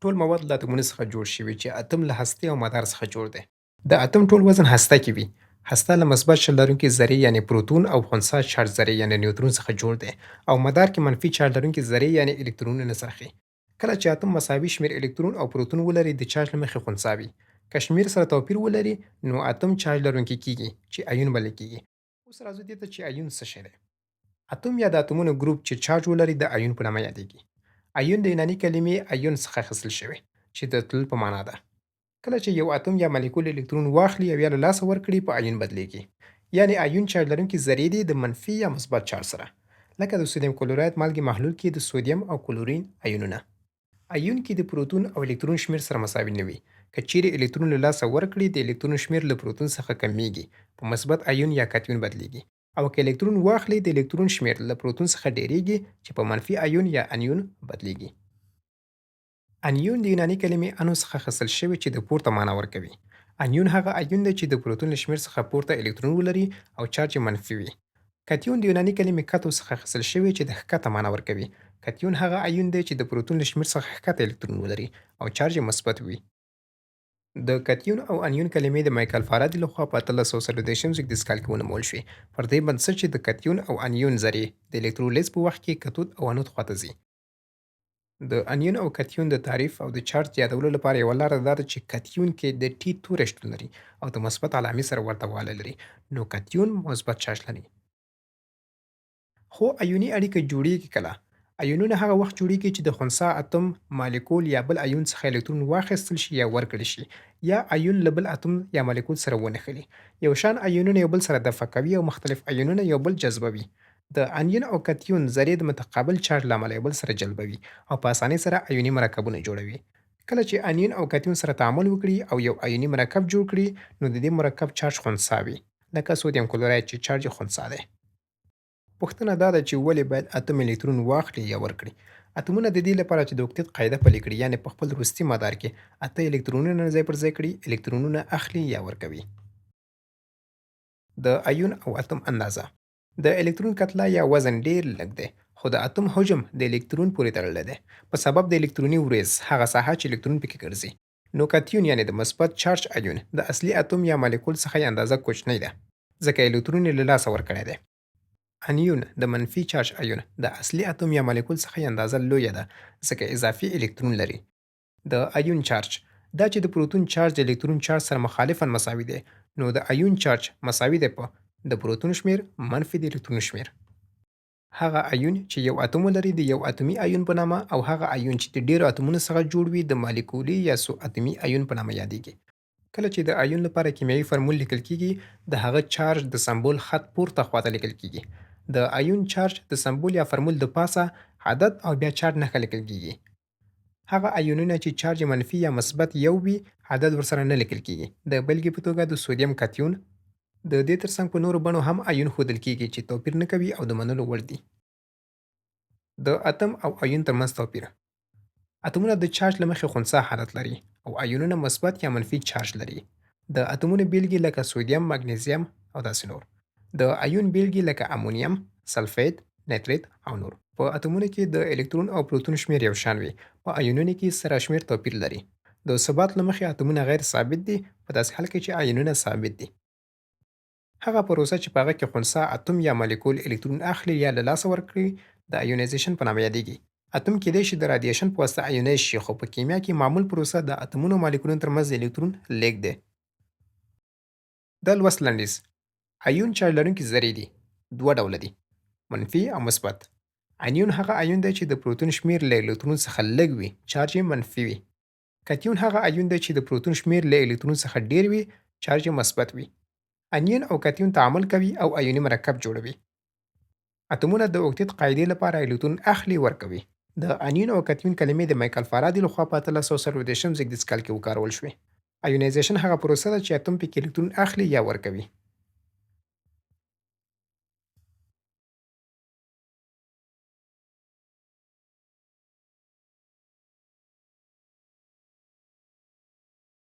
ټول مواد له اتومونو څخه جوړ شوي چې اتم له هستې او مدار څخه جوړ دی. د اتم ټول وزن هسته کې وي. هسته له مثبت شل لرونکي ذرې یعنې پروتون او خنثی چارج ذرې یعنې نیوترون څخه جوړ دی او مدار کې منفي چارج لرونکي ذرې یعنې الکترونونه څرخي. کله چې اتم مساوي شمیر الکترون او پروتون ولري د چارج له مخې خنثی وي. که شمیر سره توپیر ولري نو اتم چارج لرونکی کیږي چې ایون بلل کیږي. اوس راځو دې ته چې ایون څه شی دی. اتوم یا د اتومونو ګروپ چې چارج ولري د ایون په نامه یادېږي. ایون د یوناني کلمې ایون څخه اخیستل شوی چې د تلل په معنا ده. کله چې یو اتوم یا مالیکول الکترون واخلي او یا له لاسه ورکړي په ایون بدلیږي. یعنی ایون چارج لرونکي ذرې دي د منفي یا مثبت چارج سره. لکه د سودیم کلوراید مالګې محلول کې د سودیم او کلورین ایونونه. ایون کې د پروتون او الکترون شمیر سره مساوي نه وي. که چیرې الکترون له لاسه ورکړي د الکترون شمیر له پروتون څخه کمیږي په مثبت ایون یا کاتیون بدلیږي. او که الکترون واخلي د الکترون شمیر له پروتون څخه ډیریږي چې په منفي ایون یا انیون بدلیږي. انیون د یوناني کلمې انو څخه اخیستل شوی چې د پورته معنا ورکوي. انیون هغه ایون دی چې د پروتون له شمیر څخه پورته الکترون ولري او چارج یې منفي وي. کاتیون د یوناني کلمې کاتو څخه اخیستل شوی چې د ښکته معنا ورکوي. کاتیون هغه ایون دی چې د پروتون له شمیر څخه ښکته الکترون ولري او چارج یې مثبت وي. د کاتیون او انیون کلمې د مایکل فارادي لخوا په 1840 زیږدیز کال کې ونومول شوې. پر دې بنسټ چې د کاتیون او انیون ذرې د الکترولیز په وخت کې کتود او انود خواته ځي. د انیون او کاتیون د تعریف او د چارج د یادولو لپاره یوه لاره دا ده چې کاتیون کې د ټي توری شتون لري او د مثبت علامې سره ورته والی لري، نو کاتیون مثبت چارج لري. خو ایوني اړیکه جوړیږي کله؟ ایونونه هغه وخت جوړیږي چې د خنثی اتم مالیکول یا بل ایون څخه الکترون واخیستل شي یا ورکړل شي، یا ایون له بل اتم یا مالیکول سره ونښلي. یو شان ایونونه یو بل سره دفع کوي او مختلف ایونونه یو بل جذبوي. د انیون او کاتیون ذرې د متقابل چارج له امله یو بل سره جلبوي او په اسانۍ سره ایوني مرکبونه جوړوي. کله چې انیون او کاتیون سره تعامل وکړي او یو ایوني مرکب جوړ کړي نو د دې مرکب چارج خنثی وي، لکه سودیم کلوراید چې چارج یې خنثی دی. پوښتنه دا ده چې ولې باید اتم الکترون واخلي یا ورکړي؟ اتمونه د دې لپاره چې د اوکتیت قاعده پلي کړي، یعنې په خپل وروستي مدار کې اته الکترونونه ځای پر ځای کړي، الکترونونه اخلي یا ورکوي. د ایون او اتم اندازه. د الکترون کتله یا وزن ډیر لږ دی، خو د اتم حجم د الکترون پورې تړلی دی په سبب د الکتروني وریځ هغه ساحه چې الکترون پکې ګرځي. نو کاتیون یعنې د مثبت چارج ایون د اصلي اتم یا مالیکول څخه یې اندازه کوچنۍ ده، ځکه الکترون یې له لاسه ورکړی دی. انیون د منفي چارج ایون د اصلي اتم یا مالیکول څخه یې اندازه لویه ده، ځکه اضافي الکترون لري. د ایون چارج دا چې د پروتون چارج د الکترون چارج سره مخالفاً مساوي دی، نو د ایون چارج مساوي دی په د پروتون شمیر منفي د الکترون شمیر. هغه ایون چې یو اتم ولري د یو اتمی ایون په نامه، او هغه ایون چې د ډیرو اتمونو څخه جوړ وي د مالیکولي یا سو اتمی ایون په نامه یادېږي. کله چې د ایون لپاره کیمیاوي فرمول لیکل کیږي د هغه چارج د سمبول خط پورته خواته لیکل کیږي. د ایون چارج د سمبول یا فرمول د پاسه عدد او بیا چارج نښه لیکل کیږي. هغه ایونونه چې چارج منفي یا مثبت یو وي عدد ورسره نه لیکل کیږي. د بلګې په توګه د سودیم کاتیون. د دې ترڅنګ په نورو بڼو هم ایون ښودل کیږي چې توپیر نه کوي او د منلو وړ دي. د اتم او ایون ترمنځ توپیر. اتمونه د چارج له مخې خنثی حالت لري او ایونونه مثبت یا منفي چارج لري. د اتمونو بیلګې لکه سودیم، مګنیزیم او داسې نور. د ایون بیلګې لکه امونیم، سلفید، نیتریت او نور. په اتمونو کې د الکترون او پروتون شمیر یو شان وي، په ایونونو کې سره شمیر توپیر لري. د ثبات له مخې اتمونه غیر ثابت دي، په داسې حال کې چې ایونونه ثابت دي. هغه پروسه چې په هغه کې خنثی اتم یا مالیکول الکترون اخلي یا له لاسه ورکړي د ایونایزیشن په نامه یادېږي. اتم کېدای شي د رادیشن په واسطه ایونایز شي، خو په کیمیا کې معمول پروسه د اتمونو مالیکولونو ترمنځ د الکترون لیږد دی. د لوست لنډیز. ایون چارج لرونکي ذرې دي، دوه ډوله دي، منفي او مثبت. انیون هغه ایون دی چې د پروتون شمیر له الکترون څخه لږ وي، چارج یې منفي وي. کاتیون هغه ایون دی چې د پروتون شمیر له الکترون څخه ډیر وي، چارج یې مثبت وي. انیون او کاتیون تعامل کوي او ایوني مرکب جوړوي. اتمونه د اوکتیت قاعدې لپاره الکترون اخلي ورکوي. د انیون او کاتیون کلمې د مایکل فارادي لخوا په 1840 زیږدیز کال کې وکارول شوې. ایونایزیشن هغه پروسه ده چې اتم پکې الکترون اخلي یا ورکوي.